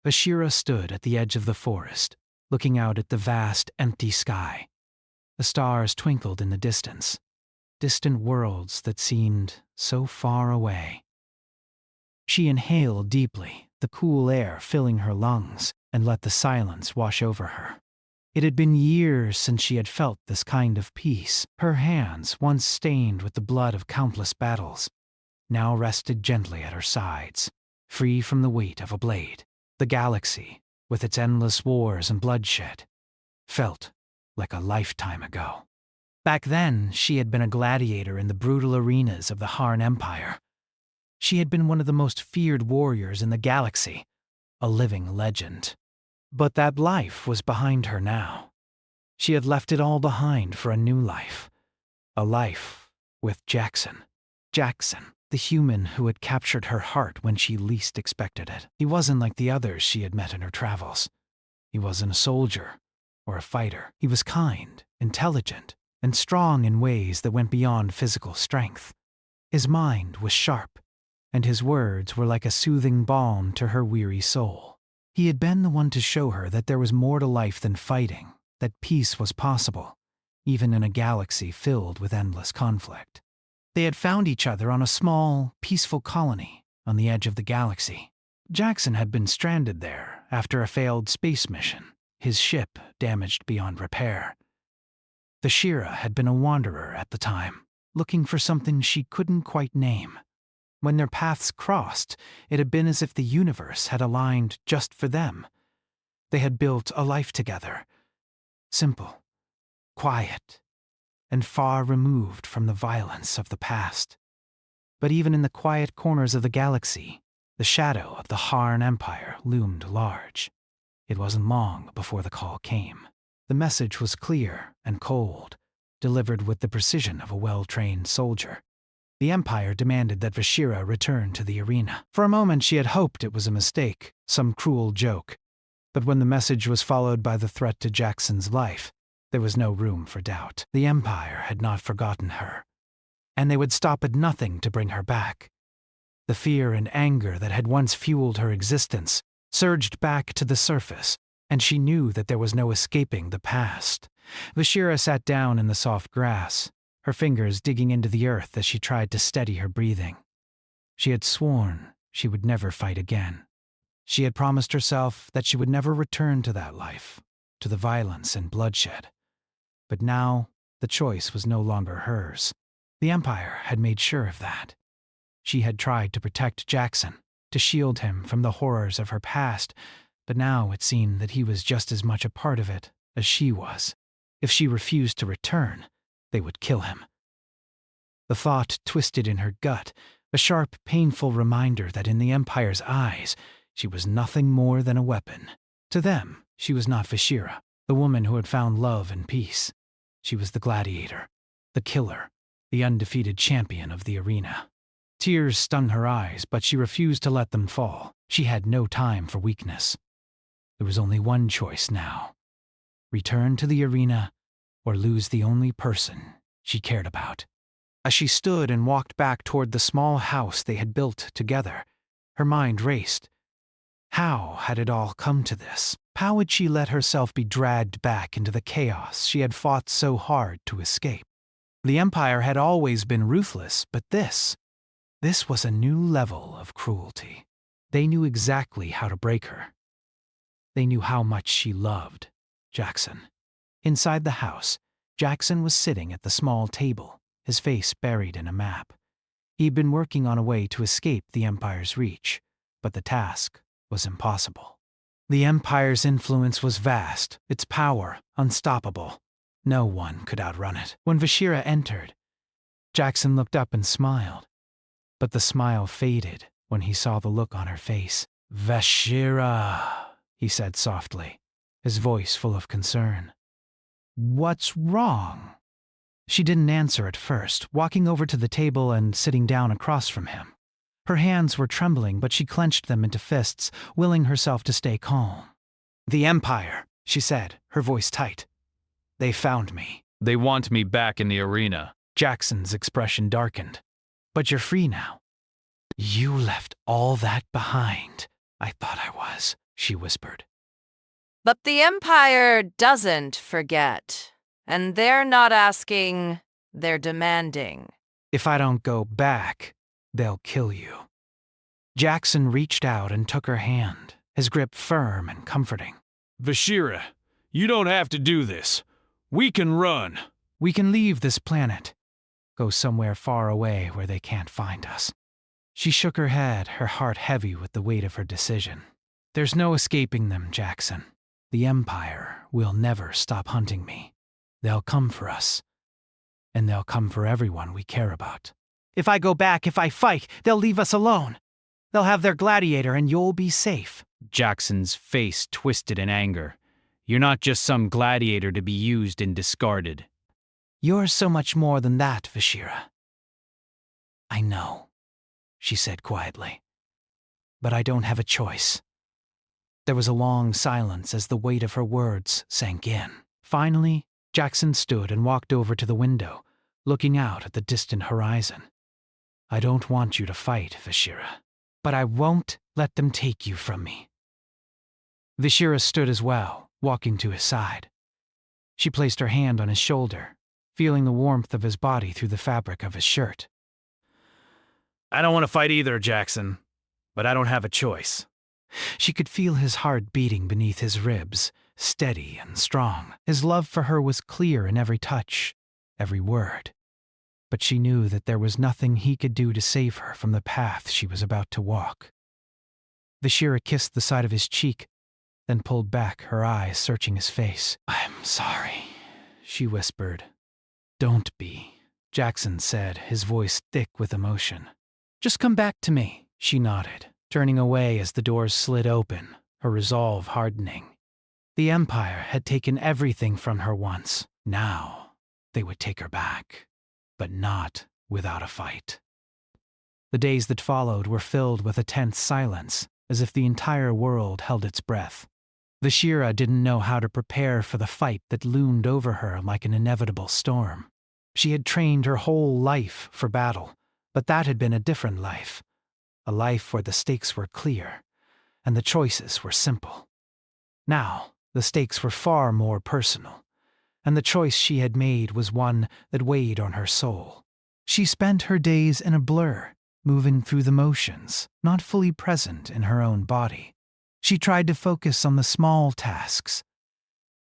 Vashira stood at the edge of the forest, looking out at the vast, empty sky. The stars twinkled in the distance, distant worlds that seemed so far away. She inhaled deeply, the cool air filling her lungs, and let the silence wash over her. It had been years since she had felt this kind of peace. Her hands, once stained with the blood of countless battles, now rested gently at her sides, free from the weight of a blade. The galaxy, with its endless wars and bloodshed, felt like a lifetime ago. Back then, she had been a gladiator in the brutal arenas of the Harn Empire. She had been one of the most feared warriors in the galaxy, a living legend. But that life was behind her now. She had left it all behind for a new life. A life with Jackson. Jackson, the human who had captured her heart when she least expected it. He wasn't like the others she had met in her travels. He wasn't a soldier or a fighter. He was kind, intelligent, and strong in ways that went beyond physical strength. His mind was sharp, and his words were like a soothing balm to her weary soul. He had been the one to show her that there was more to life than fighting, that peace was possible, even in a galaxy filled with endless conflict. They had found each other on a small, peaceful colony on the edge of the galaxy. Jackson had been stranded there after a failed space mission, his ship damaged beyond repair. Vashira had been a wanderer at the time, looking for something she couldn't quite name. When their paths crossed, it had been as if the universe had aligned just for them. They had built a life together, simple, quiet, and far removed from the violence of the past. But even in the quiet corners of the galaxy, the shadow of the Harn Empire loomed large. It wasn't long before the call came. The message was clear and cold, delivered with the precision of a well-trained soldier. The Empire demanded that Vashira return to the arena. For a moment she had hoped it was a mistake, some cruel joke. But when the message was followed by the threat to Jackson's life, there was no room for doubt. The Empire had not forgotten her, and they would stop at nothing to bring her back. The fear and anger that had once fueled her existence surged back to the surface, and she knew that there was no escaping the past. Vashira sat down in the soft grass, her fingers digging into the earth as she tried to steady her breathing. She had sworn she would never fight again. She had promised herself that she would never return to that life, to the violence and bloodshed. But now, the choice was no longer hers. The Empire had made sure of that. She had tried to protect Jackson, to shield him from the horrors of her past, but now it seemed that he was just as much a part of it as she was. If she refused to return, they would kill him. The thought twisted in her gut, a sharp, painful reminder that in the Empire's eyes, she was nothing more than a weapon. To them, she was not Vashira, the woman who had found love and peace. She was the gladiator, the killer, the undefeated champion of the arena. Tears stung her eyes, but she refused to let them fall. She had no time for weakness. There was only one choice now: return to the arena or lose the only person she cared about. As she stood and walked back toward the small house they had built together, her mind raced. How had it all come to this? How had she let herself be dragged back into the chaos she had fought so hard to escape? The Empire had always been ruthless, but this was a new level of cruelty. They knew exactly how to break her. They knew how much she loved Jackson. Inside the house, Jackson was sitting at the small table, his face buried in a map. He'd been working on a way to escape the Empire's reach, but the task was impossible. The Empire's influence was vast, its power unstoppable. No one could outrun it. When Vashira entered, Jackson looked up and smiled, but the smile faded when he saw the look on her face. "Vashira," he said softly, his voice full of concern. "What's wrong?" She didn't answer at first, walking over to the table and sitting down across from him. Her hands were trembling, but she clenched them into fists, willing herself to stay calm. "The Empire," she said, her voice tight. "They found me." "They want me back in the arena." Jackson's expression darkened. "But you're free now." "You left all that behind. I thought I was." she whispered. But the Empire doesn't forget. And they're not asking, they're demanding. If I don't go back, they'll kill you. Jackson reached out and took her hand, his grip firm and comforting. Vashira, you don't have to do this. We can run. We can leave this planet. Go somewhere far away where they can't find us. She shook her head, her heart heavy with the weight of her decision. There's no escaping them, Jackson. The Empire will never stop hunting me. They'll come for us. And they'll come for everyone we care about. If I go back, if I fight, they'll leave us alone. They'll have their gladiator and you'll be safe. Jackson's face twisted in anger. You're not just some gladiator to be used and discarded. You're so much more than that, Vashira. I know, she said quietly. But I don't have a choice. There was a long silence as the weight of her words sank in. Finally, Jackson stood and walked over to the window, looking out at the distant horizon. I don't want you to fight, Vashira, but I won't let them take you from me. Vashira stood as well, walking to his side. She placed her hand on his shoulder, feeling the warmth of his body through the fabric of his shirt. I don't want to fight either, Jackson, but I don't have a choice. She could feel his heart beating beneath his ribs, steady and strong. His love for her was clear in every touch, every word. But she knew that there was nothing he could do to save her from the path she was about to walk. Vashira kissed the side of his cheek, then pulled back, her eyes searching his face. I'm sorry, she whispered. Don't be, Jackson said, his voice thick with emotion. Just come back to me, she nodded, turning away as the doors slid open, her resolve hardening. The Empire had taken everything from her once. Now, they would take her back, but not without a fight. The days that followed were filled with a tense silence, as if the entire world held its breath. Vashira didn't know how to prepare for the fight that loomed over her like an inevitable storm. She had trained her whole life for battle, but that had been a different life, a life where the stakes were clear, and the choices were simple. Now, the stakes were far more personal, and the choice she had made was one that weighed on her soul. She spent her days in a blur, moving through the motions, not fully present in her own body. She tried to focus on the small tasks,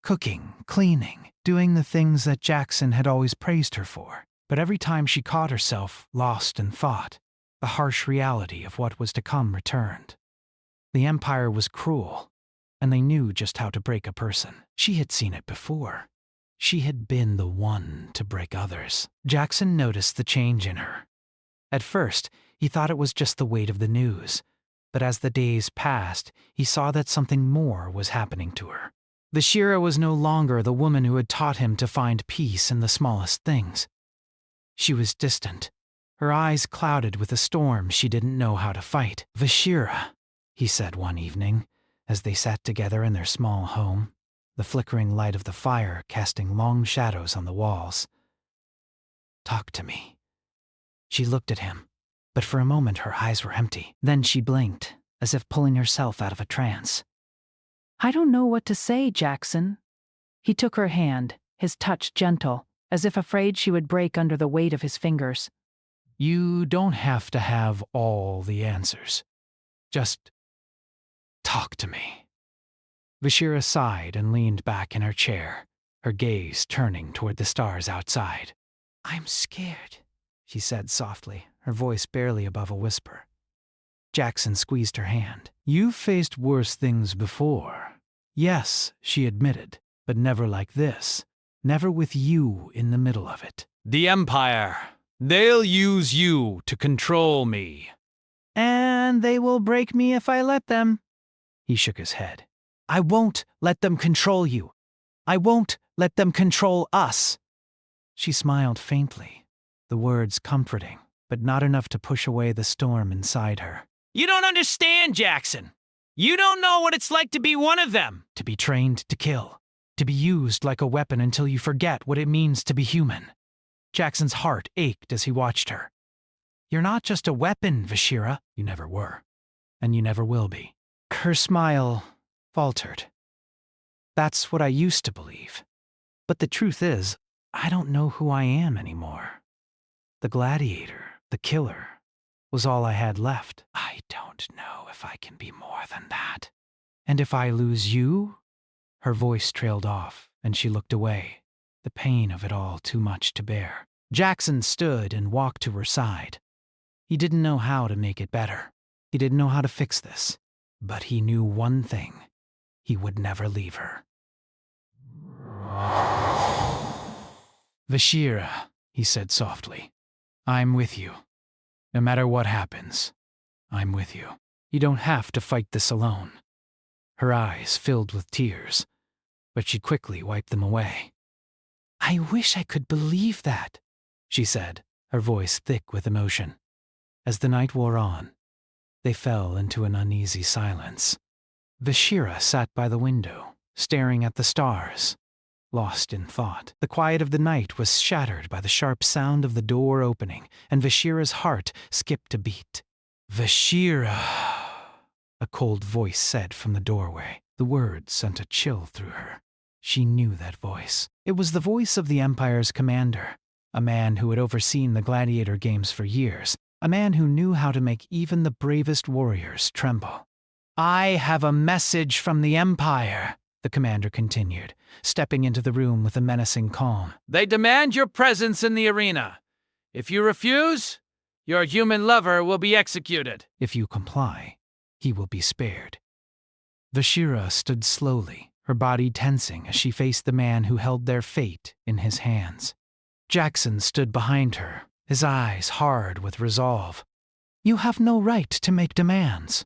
cooking, cleaning, doing the things that Jackson had always praised her for. But every time she caught herself lost in thought, the harsh reality of what was to come returned. The Empire was cruel, and they knew just how to break a person. She had seen it before. She had been the one to break others. Jackson noticed the change in her. At first, he thought it was just the weight of the news, but as the days passed, he saw that something more was happening to her. Vashira was no longer the woman who had taught him to find peace in the smallest things. She was distant, her eyes clouded with a storm she didn't know how to fight. Vashira, he said one evening, as they sat together in their small home, the flickering light of the fire casting long shadows on the walls. Talk to me. She looked at him, but for a moment her eyes were empty. Then she blinked, as if pulling herself out of a trance. I don't know what to say, Jackson. He took her hand, his touch gentle, as if afraid she would break under the weight of his fingers. You don't have to have all the answers. Just talk to me. Vashira sighed and leaned back in her chair, her gaze turning toward the stars outside. I'm scared, she said softly, her voice barely above a whisper. Jackson squeezed her hand. You've faced worse things before. Yes, she admitted, but never like this. Never with you in the middle of it. The Empire. They'll use you to control me. And they will break me if I let them. He shook his head. I won't let them control you. I won't let them control us. She smiled faintly, the words comforting, but not enough to push away the storm inside her. You don't understand, Jackson. You don't know what it's like to be one of them. To be trained to kill. To be used like a weapon until you forget what it means to be human. Jackson's heart ached as he watched her. You're not just a weapon, Vashira. You never were. And you never will be. Her smile faltered. That's what I used to believe. But the truth is, I don't know who I am anymore. The gladiator, the killer, was all I had left. I don't know if I can be more than that. And if I lose you? Her voice trailed off, and she looked away, the pain of it all too much to bear. Jackson stood and walked to her side. He didn't know how to make it better. He didn't know how to fix this. But he knew one thing. He would never leave her. Vashira, he said softly, I'm with you. No matter what happens, I'm with you. You don't have to fight this alone. Her eyes filled with tears, but she quickly wiped them away. I wish I could believe that, she said, her voice thick with emotion. As the night wore on, they fell into an uneasy silence. Vashira sat by the window, staring at the stars, lost in thought. The quiet of the night was shattered by the sharp sound of the door opening, and Vashira's heart skipped a beat. Vashira, a cold voice said from the doorway. The words sent a chill through her. She knew that voice. It was the voice of the Empire's commander, a man who had overseen the gladiator games for years, a man who knew how to make even the bravest warriors tremble. I have a message from the Empire, the commander continued, stepping into the room with a menacing calm. They demand your presence in the arena. If you refuse, your human lover will be executed. If you comply, he will be spared. Vashira stood slowly, her body tensing as she faced the man who held their fate in his hands. Jackson stood behind her, his eyes hard with resolve. You have no right to make demands,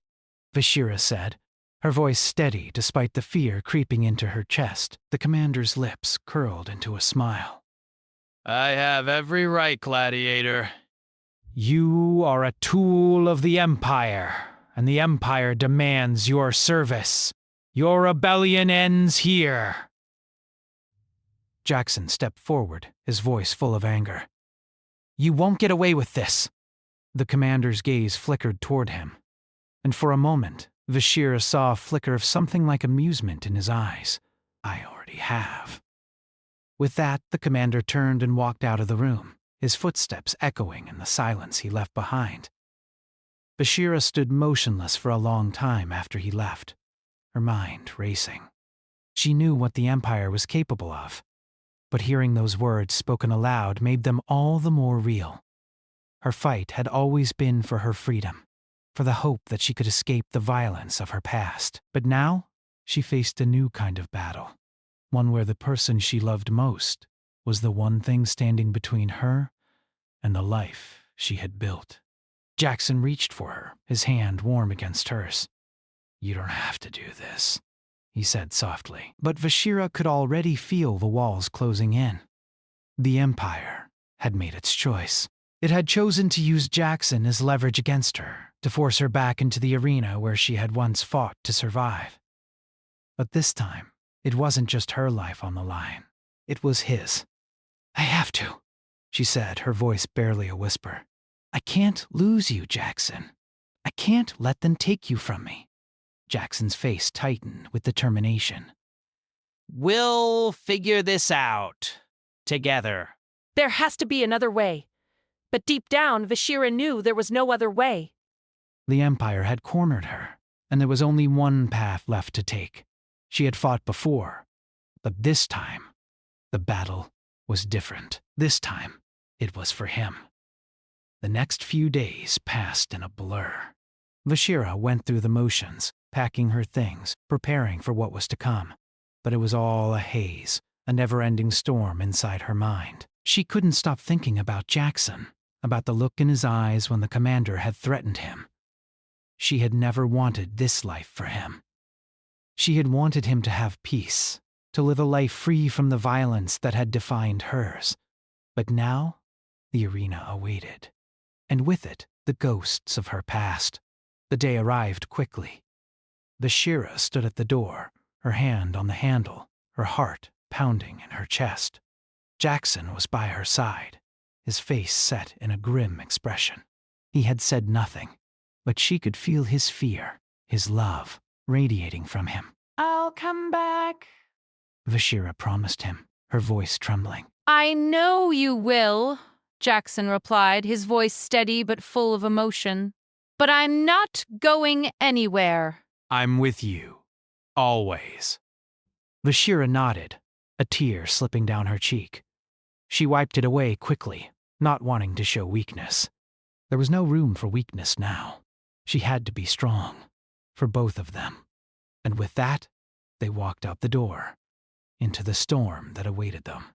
Vashira said, her voice steady despite the fear creeping into her chest. The commander's lips curled into a smile. I have every right, gladiator. You are a tool of the Empire, and the Empire demands your service. Your rebellion ends here. Jackson stepped forward, his voice full of anger. You won't get away with this. The commander's gaze flickered toward him, and for a moment, Vashira saw a flicker of something like amusement in his eyes. I already have. With that, the commander turned and walked out of the room, his footsteps echoing in the silence he left behind. Vashira stood motionless for a long time after he left, her mind racing. She knew what the Empire was capable of, but hearing those words spoken aloud made them all the more real. Her fight had always been for her freedom, for the hope that she could escape the violence of her past. But now, she faced a new kind of battle, one where the person she loved most was the one thing standing between her and the life she had built. Jackson reached for her, his hand warm against hers. You don't have to do this, he said softly. But Vashira could already feel the walls closing in. The Empire had made its choice. It had chosen to use Jackson as leverage against her, to force her back into the arena where she had once fought to survive. But this time, it wasn't just her life on the line. It was his. I have to, she said, her voice barely a whisper. I can't lose you, Jackson. I can't let them take you from me. Jackson's face tightened with determination. We'll figure this out. Together. There has to be another way. But deep down, Vashira knew there was no other way. The Empire had cornered her, and there was only one path left to take. She had fought before, but this time, the battle was different. This time, it was for him. The next few days passed in a blur. Vashira went through the motions, packing her things, preparing for what was to come. But it was all a haze, a never-ending storm inside her mind. She couldn't stop thinking about Jackson, about the look in his eyes when the commander had threatened him. She had never wanted this life for him. She had wanted him to have peace, to live a life free from the violence that had defined hers. But now, the arena awaited. And with it, the ghosts of her past. The day arrived quickly. Vashira stood at the door, her hand on the handle, her heart pounding in her chest. Jackson was by her side, his face set in a grim expression. He had said nothing, but she could feel his fear, his love, radiating from him. I'll come back, Vashira promised him, her voice trembling. I know you will, Jackson replied, his voice steady but full of emotion. But I'm not going anywhere. I'm with you. Always. Vashira nodded, a tear slipping down her cheek. She wiped it away quickly, not wanting to show weakness. There was no room for weakness now. She had to be strong, for both of them. And with that, they walked out the door, into the storm that awaited them.